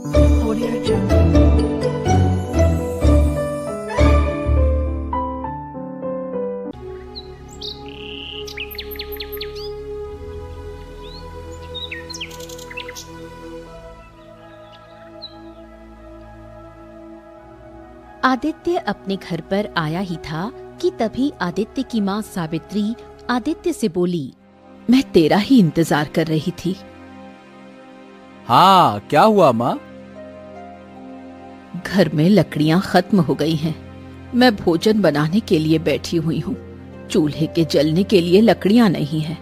Audio Jungle. Aditya अपने घर पर आया ही था कि तभी आदित्य की माँ सावित्री आदित्य से बोली, मैं तेरा ही इंतजार कर रही थी। हाँ, क्या हुआ माँ? घर में लकड़ियाँ खत्म हो गई हैं। मैं भोजन बनाने के लिए बैठी हुई हूँ। चूल्हे के जलने के लिए लकड़ियाँ नहीं हैं।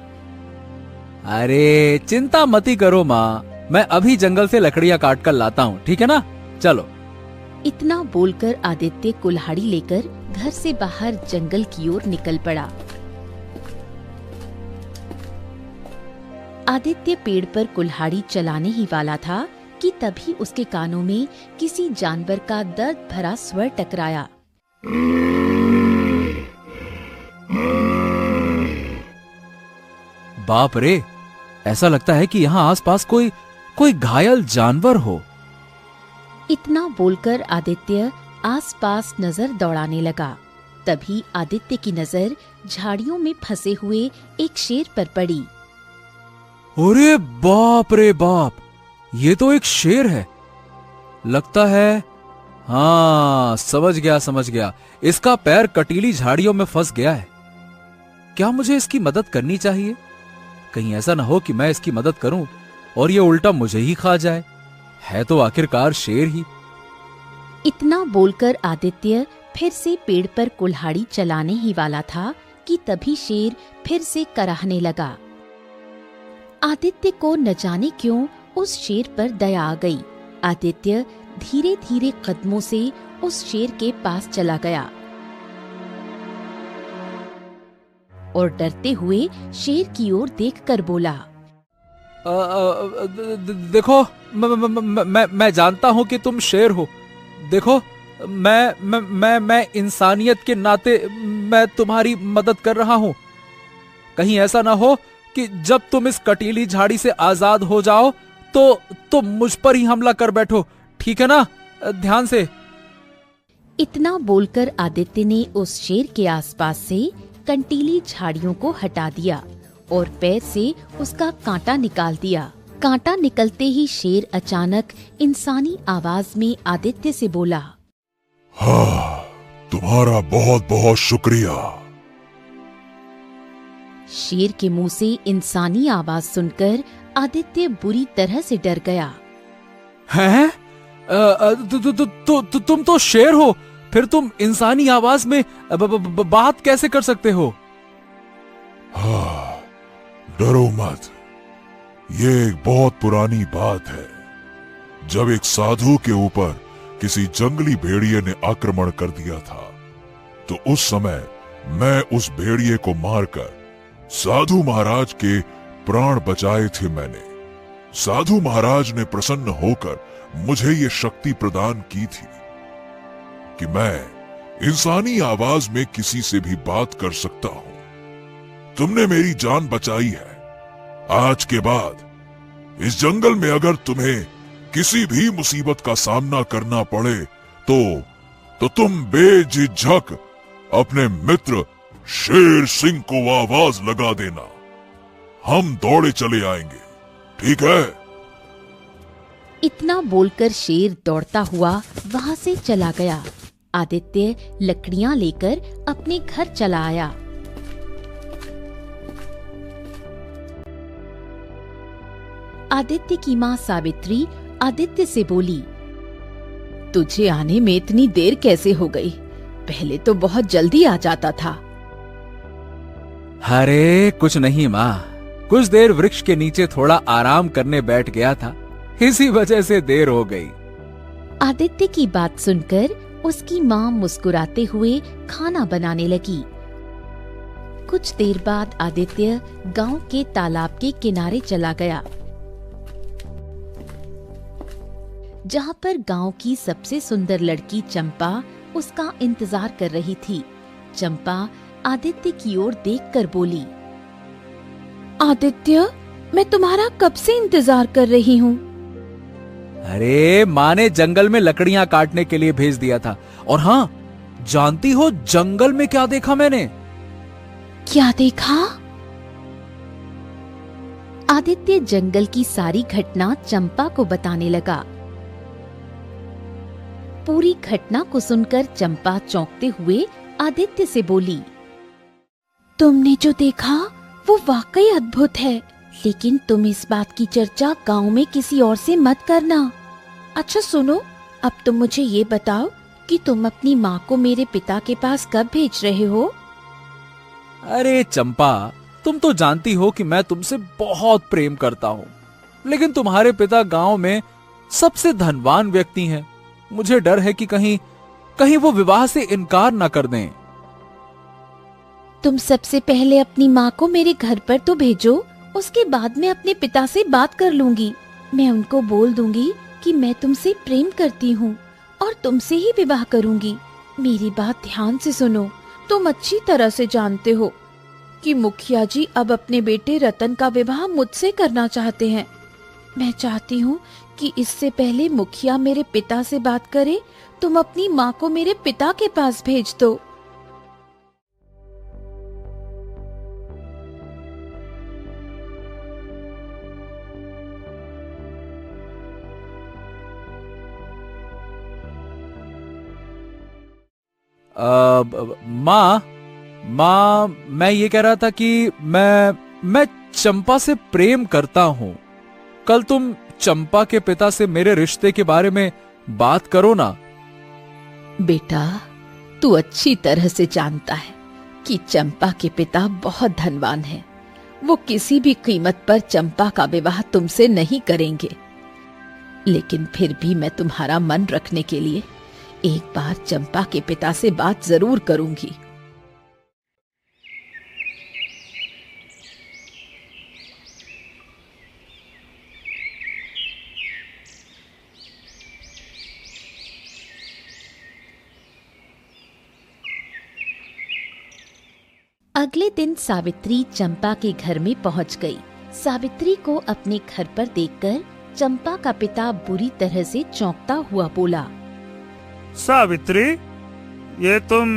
अरे चिंता मती करो माँ, मैं अभी जंगल से लकड़ियाँ काट कर लाता हूँ, ठीक है ना? चलो। इतना बोलकर आदित्य कुल्हाड़ी लेकर घर से बाहर जंगल की ओर निकल पड़ा। आदित्य पेड़ पर कुल्हाड़ी चलाने ही वाला था कि तभी उसके कानों में किसी जानवर का दर्द भरा स्वर टकराया। बाप रे, ऐसा लगता है कि यहाँ आसपास कोई घायल जानवर हो। इतना बोलकर आदित्य आसपास नजर दौड़ाने लगा। तभी आदित्य की नजर झाड़ियों में फंसे हुए एक शेर पर पड़ी। अरे बाप रे बाप, ये तो एक शेर है। लगता है, हाँ समझ गया। इसका पैर कटीली झाड़ियों में फंस गया है। क्या मुझे इसकी मदद करनी चाहिए? कहीं ऐसा ना हो कि मैं इसकी मदद करूं और ये उल्टा मुझे ही खा जाए। है तो आखिरकार शेर ही। इतना बोलकर आदित्य फिर से पेड़ पर कुल्हाड़ी चलाने ही वाला था कि तभी शेर फिर से कराहने लगा। आदित्य को न जाने क्यों उस शेर पर दया आ गई। आदित्य धीरे धीरे कदमों से उस शेर के पास चला गया और डरते हुए शेर की ओर देखकर बोला, देखो, मैं जानता हूं कि तुम शेर हो। देखो, मैं इंसानियत के नाते मैं तुम्हारी मदद कर रहा हूं। कहीं ऐसा ना हो कि जब तुम इस कटीली झाड़ी से आजाद हो जाओ तो मुझ पर ही हमला कर बैठो, ठीक है ना? ध्यान से। इतना बोलकर आदित्य ने उस शेर के आसपास से कंटीली झाड़ियों को हटा दिया और पैर से उसका कांटा निकाल दिया। कांटा निकलते ही शेर अचानक इंसानी आवाज में आदित्य से बोला, हाँ, तुम्हारा बहुत बहुत शुक्रिया। शेर के मुंह से इंसानी आवाज सुनकर आदित्य बुरी तरह से डर गया। हैं? तुम तो शेर हो, फिर तुम इंसानी आवाज में बात कैसे कर सकते हो? हाँ, डरो मत। ये एक बहुत पुरानी बात है। जब एक साधु के ऊपर किसी जंगली भेड़िए ने आक्रमण कर दिया था, तो उस समय मैं उस भेड़िए को मारकर साधु महाराज के प्राण बचाए थे मैंने। साधु महाराज ने प्रसन्न होकर मुझे ये शक्ति प्रदान की थी कि मैं इंसानी आवाज में किसी से भी बात कर सकता हूं। तुमने मेरी जान बचाई है। आज के बाद इस जंगल में अगर तुम्हें किसी भी मुसीबत का सामना करना पड़े तो तुम बेझिझक अपने मित्र शेर सिंह को आवाज लगा देना। हम दौड़े चले आएंगे, ठीक है? इतना बोलकर शेर दौड़ता हुआ वहां से चला गया। आदित्य लकड़ियां लेकर अपने घर चला आया। आदित्य की माँ सावित्री आदित्य से बोली, तुझे आने में इतनी देर कैसे हो गई? पहले तो बहुत जल्दी आ जाता था। अरे कुछ नहीं माँ, कुछ देर वृक्ष के नीचे थोड़ा आराम करने बैठ गया था, इसी वजह से देर हो गई। आदित्य की बात सुनकर उसकी माँ मुस्कुराते हुए खाना बनाने लगी। कुछ देर बाद आदित्य गांव के तालाब के किनारे चला गया, जहां पर गांव की सबसे सुंदर लड़की चंपा उसका इंतजार कर रही थी। चंपा आदित्य की ओर देखकर बोली, आदित्य, मैं तुम्हारा कब से इंतजार कर रही हूँ। अरे माँ ने जंगल में लकड़ियां काटने के लिए भेज दिया था। और हाँ, जानती हो जंगल में क्या देखा मैंने? क्या देखा? आदित्य जंगल की सारी घटना चंपा को बताने लगा। पूरी घटना को सुनकर चंपा चौंकते हुए आदित्य से बोली, तुमने जो देखा वो वाकई अद्भुत है, लेकिन तुम इस बात की चर्चा गांव में किसी और से मत करना। अच्छा सुनो, अब तुम मुझे ये बताओ कि तुम अपनी माँ को मेरे पिता के पास कब भेज रहे हो? अरे चंपा, तुम तो जानती हो कि मैं तुमसे बहुत प्रेम करता हूँ, लेकिन तुम्हारे पिता गांव में सबसे धनवान व्यक्ति हैं। मुझे डर है कि कहीं वो विवाह से इनकार ना कर दें। तुम सबसे पहले अपनी माँ को मेरे घर पर तो भेजो, उसके बाद मैं अपने पिता से बात कर लूंगी। मैं उनको बोल दूंगी कि मैं तुमसे प्रेम करती हूँ और तुमसे ही विवाह करूंगी। मेरी बात ध्यान से सुनो। तुम अच्छी तरह से जानते हो कि मुखिया जी अब अपने बेटे रतन का विवाह मुझसे करना चाहते हैं। मैं चाहती हूँ कि इससे पहले मुखिया मेरे पिता से बात करे, तुम अपनी माँ को मेरे पिता के पास भेज दो। माँ, मैं ये कह रहा था कि मैं चंपा से प्रेम करता हूँ। कल तुम चंपा के पिता से मेरे रिश्ते के बारे में बात करो ना। बेटा, तू अच्छी तरह से जानता है कि चंपा के पिता बहुत धनवान हैं। वो किसी भी कीमत पर चंपा का विवाह तुमसे नहीं करेंगे। लेकिन फिर भी मैं तुम्हारा मन रखने के लिए एक बार चंपा के पिता से बात जरूर करूंगी। अगले दिन सावित्री चंपा के घर में पहुंच गई। सावित्री को अपने घर पर देखकर चंपा का पिता बुरी तरह से चौंकता हुआ बोला, सावित्री, ये तुम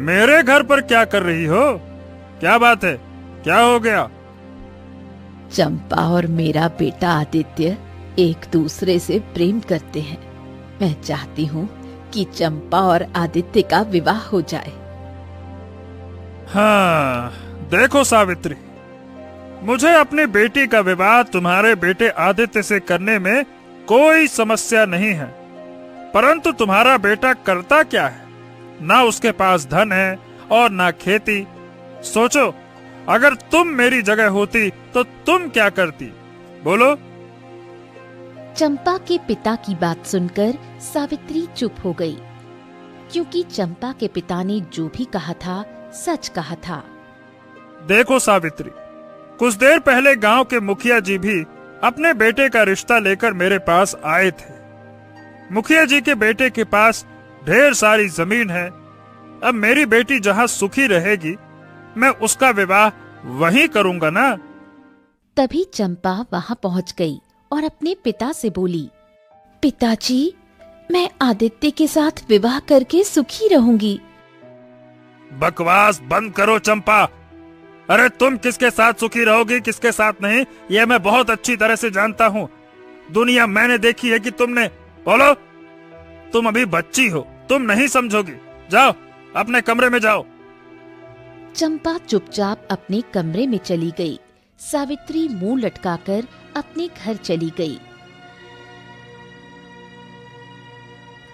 मेरे घर पर क्या कर रही हो? क्या बात है? क्या हो गया? चंपा और मेरा बेटा आदित्य एक दूसरे से प्रेम करते हैं। मैं चाहती हूँ कि चंपा और आदित्य का विवाह हो जाए। हाँ, देखो सावित्री, मुझे अपनी बेटी का विवाह तुम्हारे बेटे आदित्य से करने में कोई समस्या नहीं है, परंतु तुम्हारा बेटा करता क्या है? ना उसके पास धन है और ना खेती। सोचो, अगर तुम मेरी जगह होती तो तुम क्या करती? बोलो। चंपा के पिता की बात सुनकर सावित्री चुप हो गई, क्योंकि चंपा के पिता ने जो भी कहा था सच कहा था। देखो सावित्री, कुछ देर पहले गांव के मुखिया जी भी अपने बेटे का रिश्ता लेकर मेरे पास आए थे। मुखिया जी के बेटे के पास ढेर सारी जमीन है। अब मेरी बेटी जहां सुखी रहेगी, मैं उसका विवाह वहीं करूंगा ना। तभी चंपा वहां पहुंच गई और अपने पिता से बोली, पिताजी, मैं आदित्य के साथ विवाह करके सुखी रहूंगी। बकवास बंद करो चंपा। अरे तुम किसके साथ सुखी रहोगी, किसके साथ नहीं, यह मैं बहुत अच्छी तरह से जानता हूँ। दुनिया मैंने देखी है कि तुमने। बोलो, तुम अभी बच्ची हो, तुम नहीं समझोगी। जाओ, अपने कमरे में जाओ। चंपा चुपचाप अपने कमरे में चली गई। सावित्री मुंह लटकाकर अपने घर चली गई।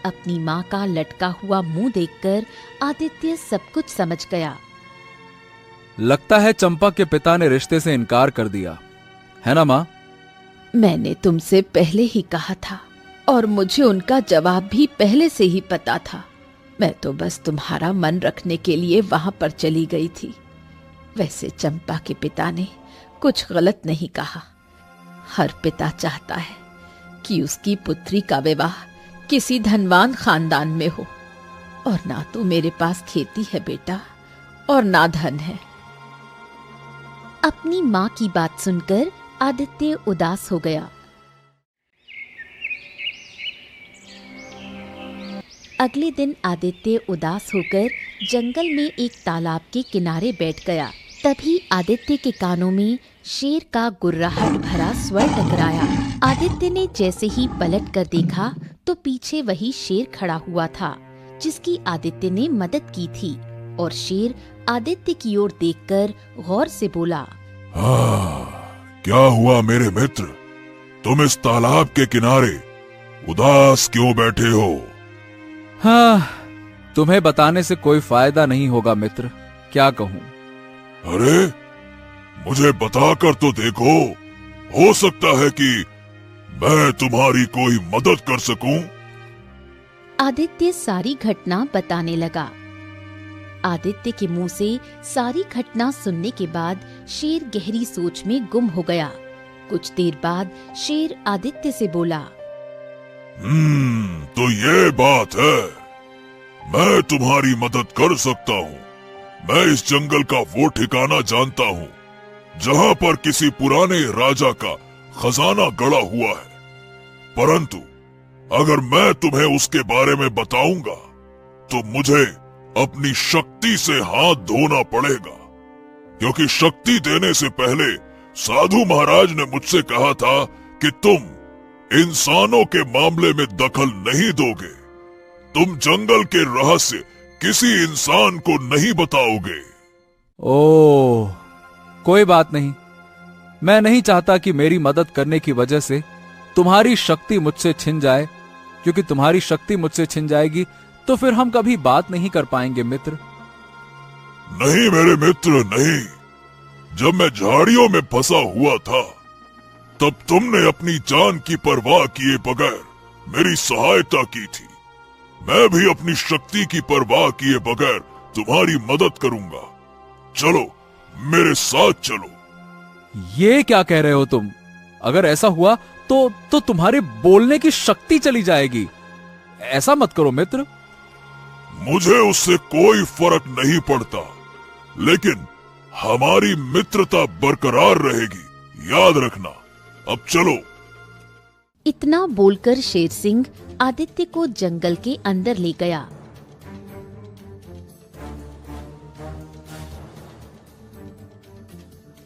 अपनी माँ का लटका हुआ मुंह देखकर आदित्य सब कुछ समझ गया। लगता है चंपा के पिता ने रिश्ते से इनकार कर दिया, है ना माँ? मैंने तुमसे पहले ही कहा था और मुझे उनका जवाब भी पहले से ही पता था। मैं तो बस तुम्हारा मन रखने के लिए वहां पर चली गई थी। वैसे चंपा के पिता ने कुछ गलत नहीं कहा। हर पिता चाहता है कि उसकी पुत्री का विवाह किसी धनवान खानदान में हो, और ना तो मेरे पास खेती है बेटा, और ना धन है। अपनी माँ की बात सुनकर आदित्य उदास हो गया। अगले दिन आदित्य उदास होकर जंगल में एक तालाब के किनारे बैठ गया। तभी आदित्य के कानों में शेर का गुर्राहट भरा स्वर टकराया। आदित्य ने जैसे ही पलट कर देखा तो पीछे वही शेर खड़ा हुआ था जिसकी आदित्य ने मदद की थी, और शेर आदित्य की ओर देखकर गौर से बोला, क्या हुआ मेरे मित्र? तुम इस तालाब के किनारे उदास क्यों बैठे हो? हाँ, तुम्हें बताने से कोई फायदा नहीं होगा मित्र, क्या कहूँ। अरे, मुझे बताकर तो देखो, हो सकता है कि मैं तुम्हारी कोई मदद कर सकूं। आदित्य सारी घटना बताने लगा। आदित्य के मुंह से सारी घटना सुनने के बाद शेर गहरी सोच में गुम हो गया। कुछ देर बाद शेर आदित्य से बोला, तो ये बात है, मैं तुम्हारी मदद कर सकता हूँ। मैं इस जंगल का वो ठिकाना जानता हूँ जहाँ पर किसी पुराने राजा का खजाना गड़ा हुआ है, परंतु अगर मैं तुम्हें उसके बारे में बताऊंगा तो मुझे अपनी शक्ति से हाथ धोना पड़ेगा, क्योंकि शक्ति देने से पहले साधु महाराज ने मुझसे कहा था कि तुम इंसानों के मामले में दखल नहीं दोगे, तुम जंगल के रहस्य किसी इंसान को नहीं बताओगे। ओह, कोई बात नहीं। मैं नहीं चाहता कि मेरी मदद करने की वजह से तुम्हारी शक्ति मुझसे छिन जाए, क्योंकि तुम्हारी शक्ति मुझसे छिन जाएगी तो फिर हम कभी बात नहीं कर पाएंगे मित्र। नहीं मेरे मित्र, नहीं। जब मैं झाड़ियों में फंसा हुआ था तब तुमने अपनी जान की परवाह किए बगैर मेरी सहायता की थी। मैं भी अपनी शक्ति की परवाह किए बगैर तुम्हारी मदद करूंगा। चलो, मेरे साथ चलो। ये क्या कह रहे हो तुम? अगर ऐसा हुआ तो तुम्हारे बोलने की शक्ति चली जाएगी। ऐसा मत करो मित्र। मुझे उससे कोई फर्क नहीं पड़ता, लेकिन हमारी मित्रता बरकरार रहेगी, याद रखना। अब चलो। इतना बोलकर शेर सिंह आदित्य को जंगल के अंदर ले गया।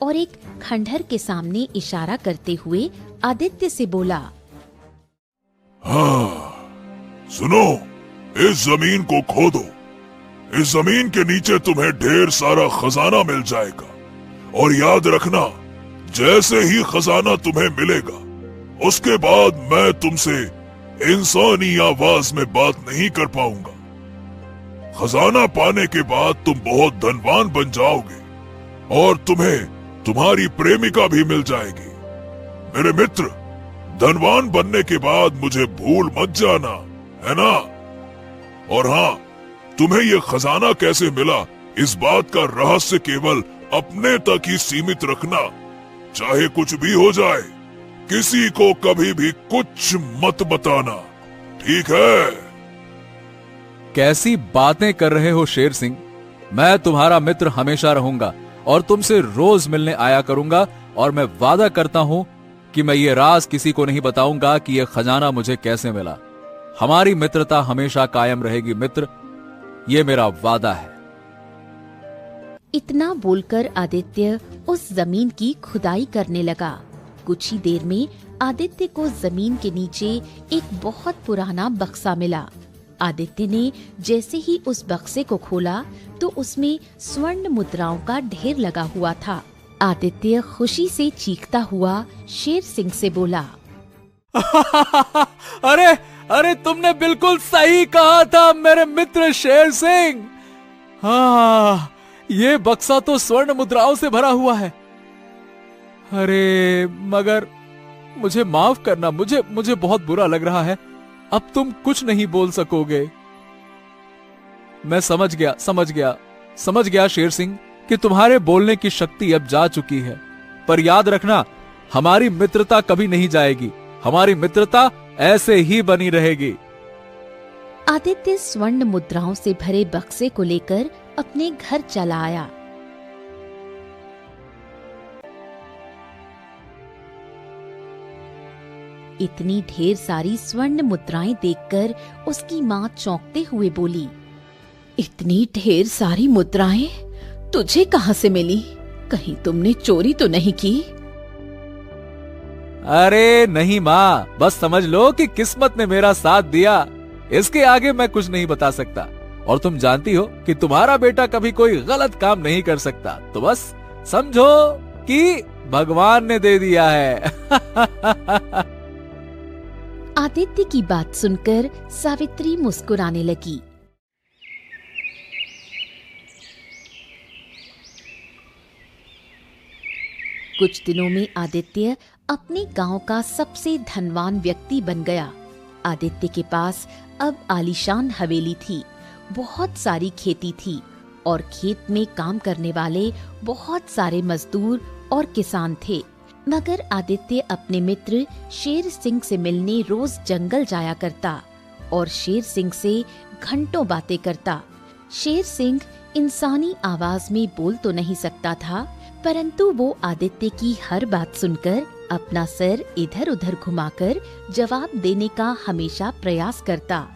और एक खंडहर के सामने इशारा करते हुए आदित्य से बोला, हाँ, सुनो, इस जमीन को खोदो। इस जमीन के नीचे तुम्हें ढेर सारा खजाना मिल जाएगा, और याद रखना, जैसे ही खजाना तुम्हें मिलेगा उसके बाद मैं तुमसे इंसानी आवाज में बात नहीं कर पाऊंगा। खजाना पाने के बाद तुम बहुत धनवान बन जाओगे और तुम्हें तुम्हारी प्रेमिका भी मिल जाएगी। मेरे मित्र, धनवान बनने के बाद मुझे भूल मत जाना, है ना? और हाँ, तुम्हें यह खजाना कैसे मिला, इस बात का रहस्य केवल अपने तक ही सीमित रखना। चाहे कुछ भी हो जाए, किसी को कभी भी कुछ मत बताना, ठीक है? कैसी बातें कर रहे हो शेर सिंह? मैं तुम्हारा मित्र हमेशा रहूंगा और तुमसे रोज मिलने आया करूंगा, और मैं वादा करता हूं कि मैं ये राज किसी को नहीं बताऊंगा कि यह खजाना मुझे कैसे मिला। हमारी मित्रता हमेशा कायम रहेगी मित्र, ये मेरा वादा है। इतना बोलकर आदित्य उस जमीन की खुदाई करने लगा। कुछ ही देर में आदित्य को जमीन के नीचे एक बहुत पुराना बक्सा मिला। आदित्य ने जैसे ही उस बक्से को खोला तो उसमें स्वर्ण मुद्राओं का ढेर लगा हुआ था। आदित्य खुशी से चीखता हुआ शेर सिंह से बोला, अरे अरे, तुमने बिल्कुल सही कहा था मेरे मित्र शेर सिंह। हाँ, ये बक्सा तो स्वर्ण मुद्राओं से भरा हुआ है। अरे मगर मुझे माफ करना, मुझे बहुत बुरा लग रहा है। अब तुम कुछ नहीं बोल सकोगे। मैं समझ गया शेर सिंह कि तुम्हारे बोलने की शक्ति अब जा चुकी है, पर याद रखना, हमारी मित्रता कभी नहीं जाएगी। हमारी मित्रता ऐसे ही बनी रहेगी। आदित्य स्वर्ण मुद्राओं से भरे बक्से को लेकर अपने घर चला आया। इतनी ढेर सारी स्वर्ण मुद्राएं देखकर उसकी माँ चौंकते हुए बोली, इतनी ढेर सारी मुद्राएं तुझे कहाँ से मिली? कहीं तुमने चोरी तो नहीं की? अरे नहीं माँ, बस समझ लो कि किस्मत ने मेरा साथ दिया। इसके आगे मैं कुछ नहीं बता सकता। और तुम जानती हो कि तुम्हारा बेटा कभी कोई गलत काम नहीं कर सकता, तो बस समझो कि भगवान ने दे दिया है। आदित्य की बात सुनकर सावित्री मुस्कुराने लगी। कुछ दिनों में आदित्य अपने गांव का सबसे धनवान व्यक्ति बन गया। आदित्य के पास अब आलीशान हवेली थी, बहुत सारी खेती थी और खेत में काम करने वाले बहुत सारे मजदूर और किसान थे। मगर आदित्य अपने मित्र शेर सिंह से मिलने रोज जंगल जाया करता और शेर सिंह से घंटों बातें करता। शेर सिंह इंसानी आवाज में बोल तो नहीं सकता था, परंतु वो आदित्य की हर बात सुनकर अपना सर इधर उधर घुमाकर जवाब देने का हमेशा प्रयास करता।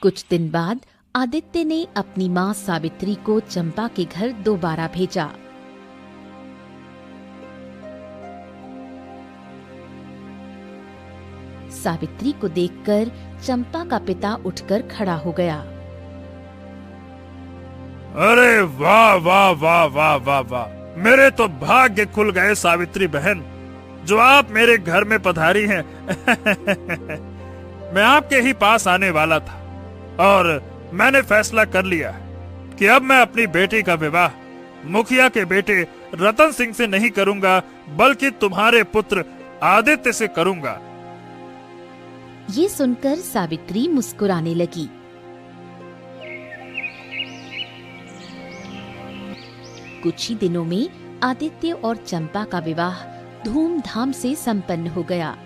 कुछ दिन बाद आदित्य ने अपनी माँ सावित्री को चंपा के घर दोबारा भेजा। सावित्री को देखकर चंपा का पिता उठकर खड़ा हो गया। अरे वाह वाह वाह वाह वाह वाह, मेरे तो भाग्य खुल गए सावित्री बहन, जो आप मेरे घर में पधारी हैं। मैं आपके ही पास आने वाला था और मैंने फैसला कर लिया है कि अब मैं अपनी बेटी का विवाह मुखिया के बेटे रतन सिंह से नहीं करूंगा, बल्कि तुम्हारे पुत्र आदित्य से करूंगा। ये सुनकर सावित्री मुस्कुराने लगी। कुछ ही दिनों में आदित्य और चंपा का विवाह धूमधाम से संपन्न हो गया।